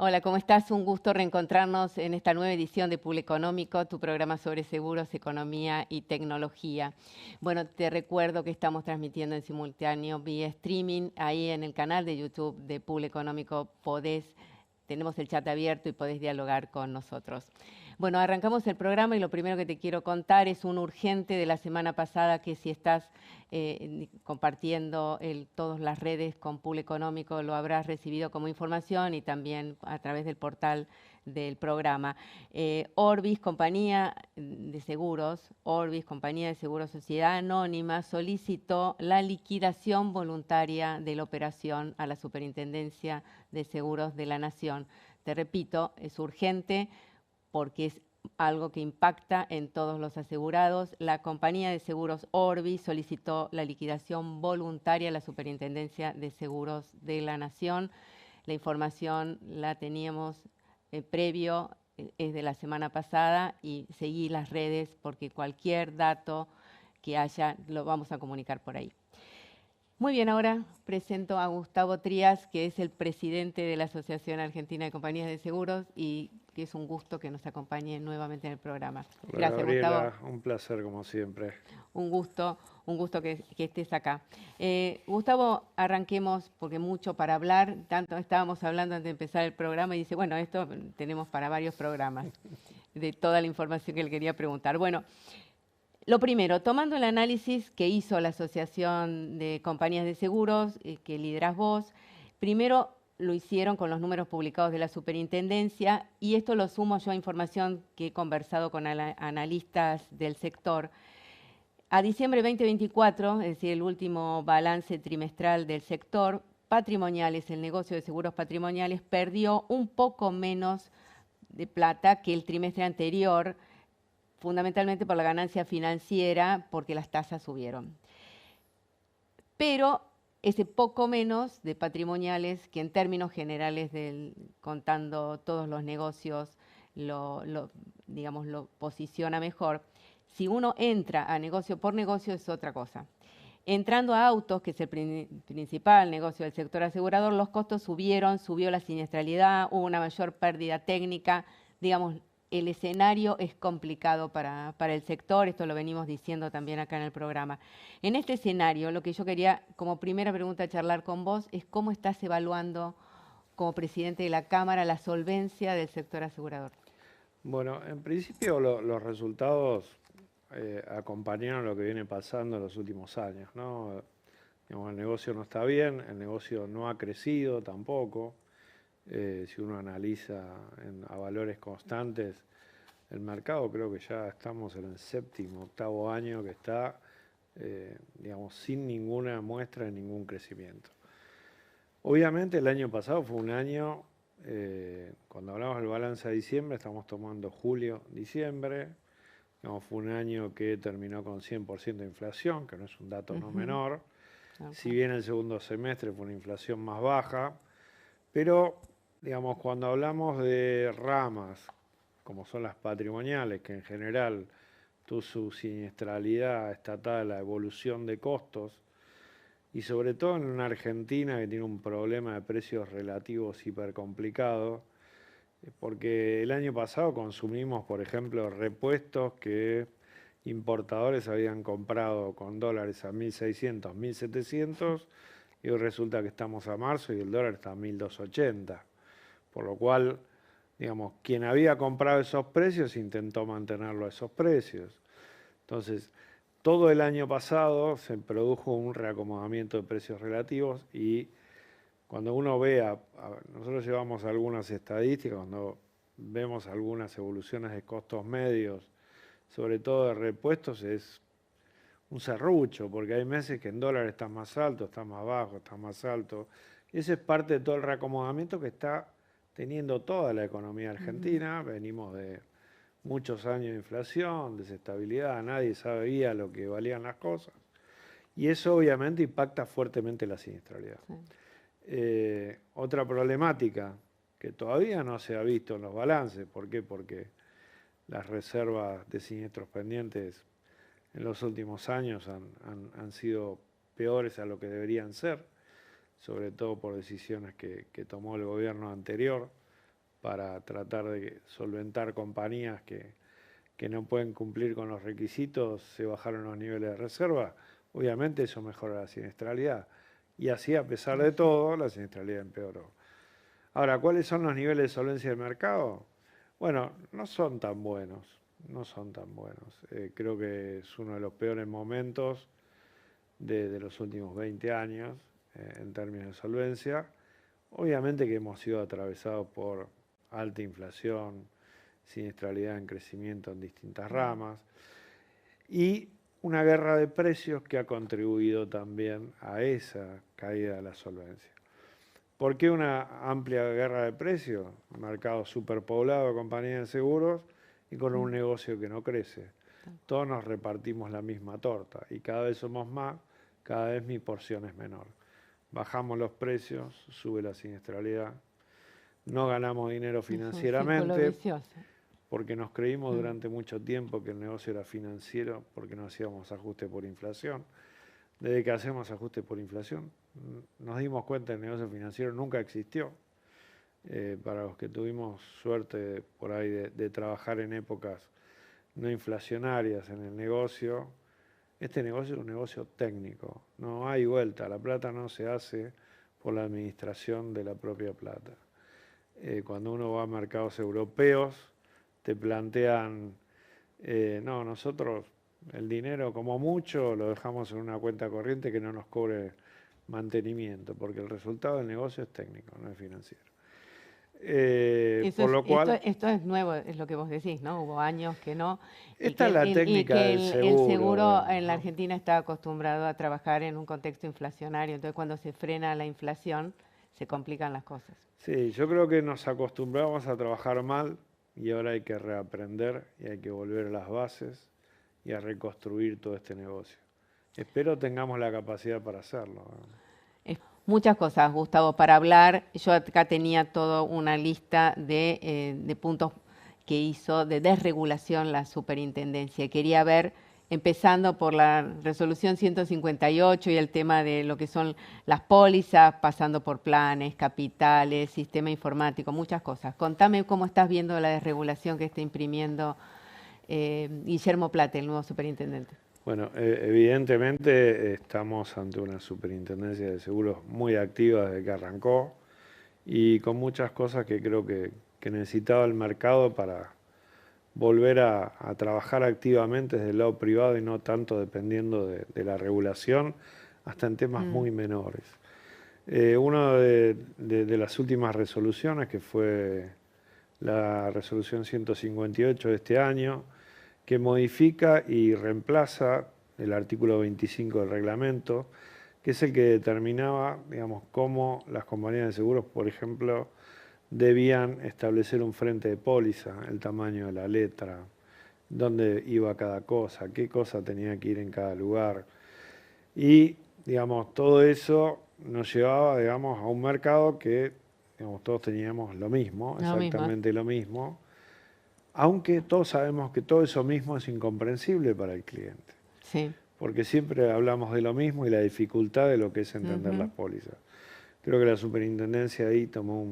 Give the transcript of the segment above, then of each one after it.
Hola, ¿cómo estás? Un gusto reencontrarnos en esta nueva edición de Pool Económico, tu programa sobre seguros, economía y tecnología. Bueno, te recuerdo que estamos transmitiendo en simultáneo vía streaming. Ahí en el canal de YouTube de Pool Económico tenemos el chat abierto y podés dialogar con nosotros. Bueno, arrancamos el programa y lo primero que te quiero contar es un urgente de la semana pasada que si estás compartiendo todas las redes con Pool Económico lo habrás recibido como información y también a través del portal del programa. Orbis, compañía de seguros Sociedad Anónima, solicitó la liquidación voluntaria de la operación a la Superintendencia de Seguros de la Nación. Te repito, es urgente porque es algo que impacta en todos los asegurados. La compañía de seguros Orbis solicitó la liquidación voluntaria a la Superintendencia de Seguros de la Nación. La información la teníamos previo, es de la semana pasada, y seguí las redes porque cualquier dato que haya lo vamos a comunicar por ahí. Muy bien, ahora presento a Gustavo Trías, que es el presidente de la Asociación Argentina de Compañías de Seguros y que es un gusto que nos acompañe nuevamente en el programa. Hola Gracias, Gabriela, Gustavo. un placer como siempre. Un gusto que estés acá. Gustavo, arranquemos porque mucho para hablar. Tanto estábamos hablando antes de empezar el programa y dice, bueno, esto tenemos para varios programas de toda la información que le quería preguntar. Bueno, lo primero, tomando el análisis que hizo la Asociación de Compañías de Seguros, que liderás vos, primero lo hicieron con los números publicados de la Superintendencia y esto lo sumo yo a información que he conversado con analistas del sector. A diciembre 2024, es decir, el último balance trimestral del sector, patrimoniales, el negocio de seguros patrimoniales, perdió un poco menos de plata que el trimestre anterior, fundamentalmente por la ganancia financiera, porque las tasas subieron. Pero ese poco menos de patrimoniales, que en términos generales, contando todos los negocios, digamos, lo posiciona mejor. Si uno entra a negocio por negocio es otra cosa. Entrando a autos, que es el principal negocio del sector asegurador, los costos subieron, subió la siniestralidad, hubo una mayor pérdida técnica, digamos, el escenario es complicado para el sector, esto lo venimos diciendo también acá en el programa. En este escenario, lo que yo quería como primera pregunta charlar con vos es cómo estás evaluando como presidente de la Cámara la solvencia del sector asegurador. Bueno, en principio los resultados acompañaron lo que viene pasando en los últimos años, ¿no? Digamos, el negocio no está bien, el negocio no ha crecido tampoco. Si uno analiza a valores constantes el mercado, creo que ya estamos en el séptimo, octavo año que está, digamos, sin ninguna muestra de ningún crecimiento. Obviamente el año pasado fue un año, cuando hablamos del balance de diciembre, estamos tomando julio, diciembre, digamos, fue un año que terminó con 100% de inflación, que no es un dato no menor. Okay. Si bien el segundo semestre fue una inflación más baja, pero digamos, cuando hablamos de ramas, como son las patrimoniales, que en general su siniestralidad está atada a la evolución de costos, y sobre todo en una Argentina que tiene un problema de precios relativos hipercomplicado, porque el año pasado consumimos, por ejemplo, repuestos que importadores habían comprado con dólares a 1.600, 1.700, y hoy resulta que estamos a marzo y el dólar está a 1.280. Por lo cual, digamos, quien había comprado esos precios intentó mantenerlo a esos precios. Entonces, todo el año pasado se produjo un reacomodamiento de precios relativos y cuando uno nosotros llevamos algunas estadísticas, cuando vemos algunas evoluciones de costos medios, sobre todo de repuestos, es un serrucho, porque hay meses que en dólares está más alto, está más bajo, está más alto. Y ese es parte de todo el reacomodamiento que está teniendo toda la economía argentina. Venimos de muchos años de inflación, desestabilidad, nadie sabía lo que valían las cosas. Y eso obviamente impacta fuertemente la siniestralidad. Sí. Otra problemática que todavía no se ha visto en los balances, ¿por qué? Porque las reservas de siniestros pendientes en los últimos años han sido peores a lo que deberían ser, sobre todo por decisiones que tomó el gobierno anterior para tratar de solventar compañías que no pueden cumplir con los requisitos, se bajaron los niveles de reserva, obviamente eso mejora la siniestralidad. Y así, a pesar de todo, la siniestralidad empeoró. Ahora, ¿cuáles son los niveles de solvencia del mercado? Bueno, no son tan buenos, no son tan buenos. Creo que es uno de los peores momentos de los últimos 20 años en términos de solvencia. Obviamente que hemos sido atravesados por alta inflación, siniestralidad en crecimiento en distintas ramas y una guerra de precios que ha contribuido también a esa caída de la solvencia. ¿Por qué una amplia guerra de precios? Un mercado superpoblado de compañías de seguros y con un negocio que no crece. Todos nos repartimos la misma torta y cada vez somos más, cada vez mi porción es menor. Bajamos los precios, sube la siniestralidad, no ganamos dinero financieramente porque nos creímos durante mucho tiempo que el negocio era financiero porque no hacíamos ajuste por inflación. Desde que hacemos ajuste por inflación, nos dimos cuenta que el negocio financiero nunca existió. Para los que tuvimos suerte por ahí de trabajar en épocas no inflacionarias en el negocio, este negocio es un negocio técnico, no hay vuelta, la plata no se hace por la administración de la propia plata. Cuando uno va a mercados europeos, te plantean, no, nosotros el dinero como mucho lo dejamos en una cuenta corriente que no nos cobre mantenimiento, porque el resultado del negocio es técnico, no es financiero. Por lo cual, esto es nuevo, es lo que vos decís, ¿no? Hubo años que no. Esta es la técnica del seguro. El seguro digamos, en la ¿no? Argentina está acostumbrado a trabajar en un contexto inflacionario, entonces cuando se frena la inflación se complican las cosas. Sí, yo creo que nos acostumbramos a trabajar mal y ahora hay que reaprender y hay que volver a las bases y a reconstruir todo este negocio. Espero tengamos la capacidad para hacerlo. Muchas cosas, Gustavo, para hablar. Yo acá tenía toda una lista de puntos que hizo de desregulación la superintendencia. Quería ver, empezando por la resolución 158 y el tema de lo que son las pólizas, pasando por planes, capitales, sistema informático, muchas cosas. Contame cómo estás viendo la desregulación que está imprimiendo Guillermo Plate, el nuevo superintendente. Bueno, evidentemente estamos ante una superintendencia de seguros muy activa desde que arrancó y con muchas cosas que creo que necesitaba el mercado para volver a trabajar activamente desde el lado privado y no tanto dependiendo de la regulación, hasta en temas muy menores. Una de las últimas resoluciones, que fue la resolución 158 de este año, que modifica y reemplaza el artículo 25 del reglamento, que es el que determinaba, digamos, cómo las compañías de seguros, por ejemplo, debían establecer un frente de póliza, el tamaño de la letra, dónde iba cada cosa, qué cosa tenía que ir en cada lugar. Y, digamos, todo eso nos llevaba, digamos, a un mercado que, digamos, todos teníamos lo mismo, exactamente lo mismo. Aunque todos sabemos que todo eso mismo es incomprensible para el cliente. Sí. Porque siempre hablamos de lo mismo y la dificultad de lo que es entender las pólizas. Creo que la superintendencia ahí tomó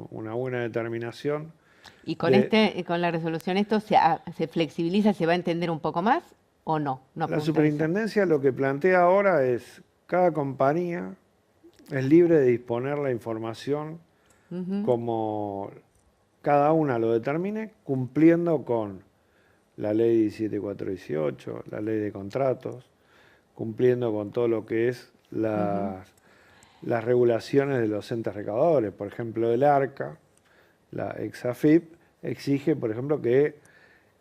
una buena determinación. ¿Y con con la resolución esto se flexibiliza, se va a entender un poco más o no? La superintendencia lo que plantea ahora es cada compañía es libre de disponer la información como cada una lo determine, cumpliendo con la ley 17418, la ley de contratos, cumpliendo con todo lo que es las regulaciones de los entes recaudadores. Por ejemplo, el ARCA, la Exafip, exige, por ejemplo, que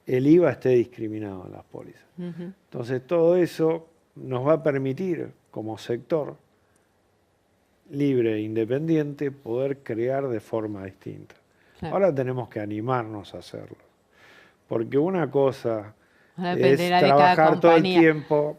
el IVA esté discriminado en las pólizas. Entonces, todo eso nos va a permitir, como sector libre e independiente, poder crear de forma distinta. Claro. Ahora tenemos que animarnos a hacerlo. Porque una cosa es trabajar todo el tiempo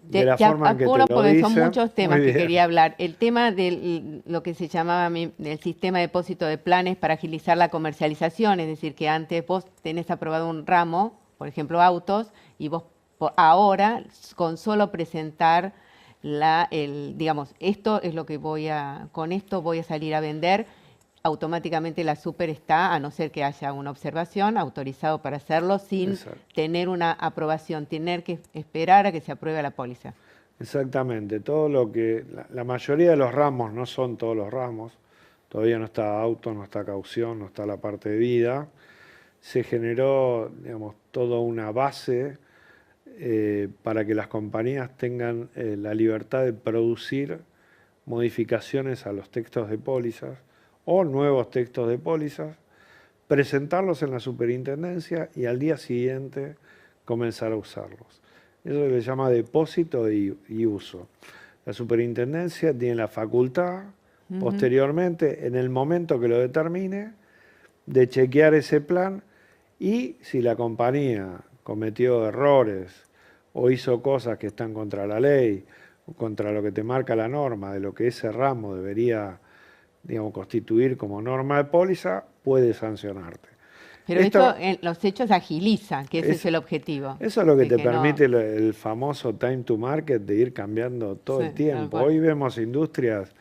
de la forma en que te lo porque dicen. Son muchos temas que quería hablar. El tema de lo que se llamaba el sistema de depósito de planes para agilizar la comercialización, es decir, que antes vos tenés aprobado un ramo, por ejemplo autos, y vos ahora con solo presentar digamos, esto es lo que con esto voy a salir a vender. automáticamente la super está, a no ser que haya una observación, autorizado para hacerlo sin Exacto. tener una aprobación, tener que esperar a que se apruebe la póliza. Exactamente, todo lo que, la mayoría de los ramos, no son todos los ramos, todavía no está auto, no está caución, no está la parte de vida, se generó, digamos, toda una base para que las compañías tengan la libertad de producir modificaciones a los textos de pólizas o nuevos textos de pólizas, presentarlos en la superintendencia y al día siguiente comenzar a usarlos. Eso se llama depósito y uso. La superintendencia tiene la facultad, posteriormente, en el momento que lo determine, de chequear ese plan y si la compañía cometió errores o hizo cosas que están contra la ley, o contra lo que te marca la norma, de lo que ese ramo debería, digamos, constituir como norma de póliza, puede sancionarte. Pero esto los hechos agilizan, que ese es el objetivo. Eso es lo que te que permite el famoso time to market de ir cambiando todo el tiempo. Hoy vemos industrias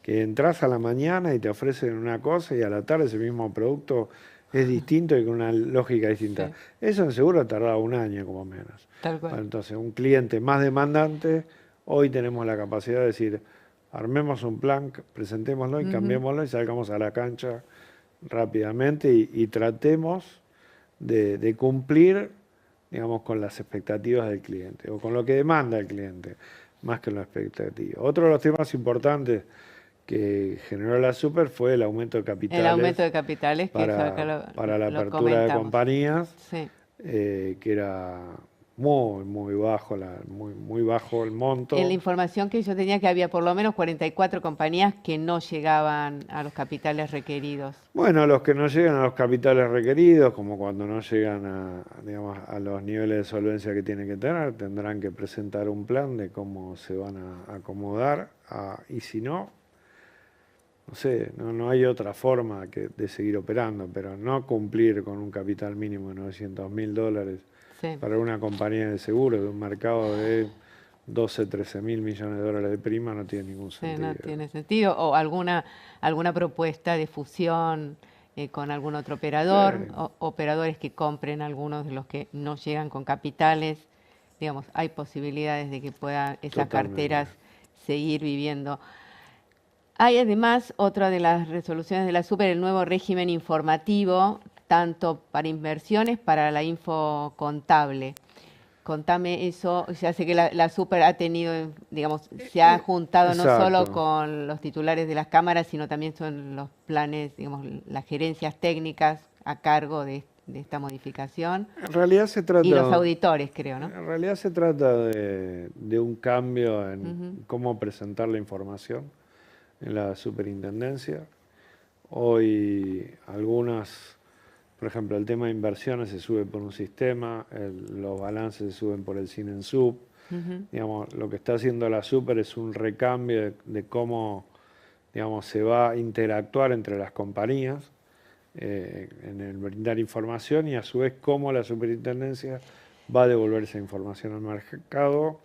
que entras a la mañana y te ofrecen una cosa y a la tarde ese mismo producto es distinto y con una lógica distinta. Sí. Eso en seguro tarda un año como menos. Tal cual. Entonces, un cliente más demandante, hoy tenemos la capacidad de decir, armemos un plan, presentémoslo y cambiémoslo y salgamos a la cancha rápidamente y tratemos de cumplir, digamos, con las expectativas del cliente o con lo que demanda el cliente, más que con la expectativa. Otro de los temas importantes que generó la super fue el aumento de capitales. El aumento de capitales, que eso acá para la lo apertura de compañías, sí. Que era muy bajo, muy bajo el monto. En la información que yo tenía que había por lo menos 44 compañías que no llegaban a los capitales requeridos. Bueno, los que no llegan a los capitales requeridos, como cuando no llegan digamos, a los niveles de solvencia que tienen que tener, tendrán que presentar un plan de cómo se van a acomodar. Y si no, no sé, no hay otra forma de seguir operando, pero no cumplir con un capital mínimo de $900.000 para una compañía de seguro de un mercado de 12, 13 mil millones de dólares de prima no tiene ningún sentido. No tiene sentido. O alguna propuesta de fusión con algún otro operador, operadores que compren algunos de los que no llegan con capitales. Digamos, hay posibilidades de que puedan esas carteras seguir viviendo. Hay además otra de las resoluciones de la super, el nuevo régimen informativo, tanto para inversiones, para la info contable. Contame eso, ya sé que la super ha tenido, digamos, se ha juntado no solo con los titulares de las cámaras, sino también son los planes, digamos, las gerencias técnicas a cargo de esta modificación. En realidad se trata... Y los auditores, creo, ¿no? En realidad se trata de un cambio en cómo presentar la información en la superintendencia. Hoy algunas... Por ejemplo, el tema de inversiones se sube por un sistema, los balances se suben por el CINENSUB. Digamos, lo que está haciendo la super es un recambio de cómo, digamos, se va a interactuar entre las compañías en el brindar información y a su vez cómo la superintendencia va a devolver esa información al mercado.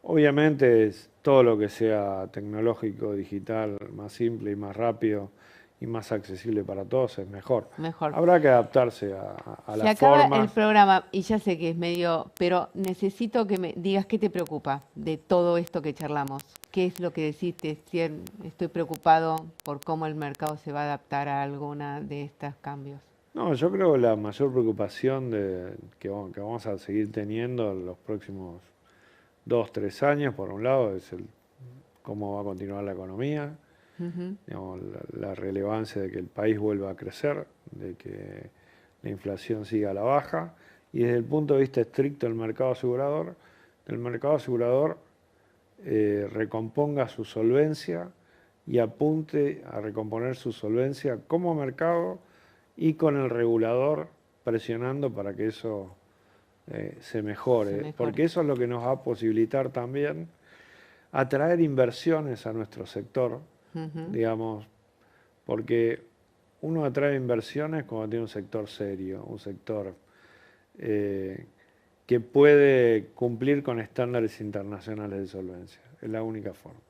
Obviamente es todo lo que sea tecnológico, digital, más simple y más rápido y más accesible para todos es mejor. Habrá que adaptarse a las formas. Se acaba el programa y ya sé que es medio, pero necesito que me digas qué te preocupa de todo esto que charlamos. ¿Qué es lo que decís? Estoy preocupado por cómo el mercado se va a adaptar a alguna de estos cambios. No, yo creo que la mayor preocupación que vamos a seguir teniendo en los próximos 2, 3 años, por un lado, es cómo va a continuar la economía. Digamos, la relevancia de que el país vuelva a crecer, de que la inflación siga a la baja y desde el punto de vista estricto del mercado asegurador, recomponga su solvencia y apunte a recomponer su solvencia como mercado y con el regulador presionando para que eso se mejore, porque eso es lo que nos va a posibilitar también atraer inversiones a nuestro sector. Digamos, porque uno atrae inversiones cuando tiene un sector serio, un sector que puede cumplir con estándares internacionales de solvencia. Es la única forma.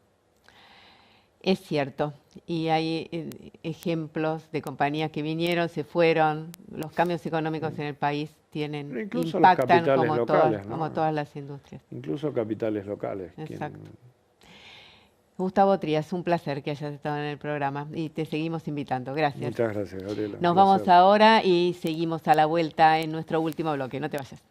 Es cierto, y hay ejemplos de compañías que vinieron, se fueron, los cambios económicos en el país impactan como, locales, ¿no? como todas las industrias. Incluso capitales locales. Exacto. Gustavo Trías, un placer que hayas estado en el programa y te seguimos invitando. Gracias. Muchas gracias, Gabriela. Nos vamos ahora y seguimos a la vuelta en nuestro último bloque. No te vayas.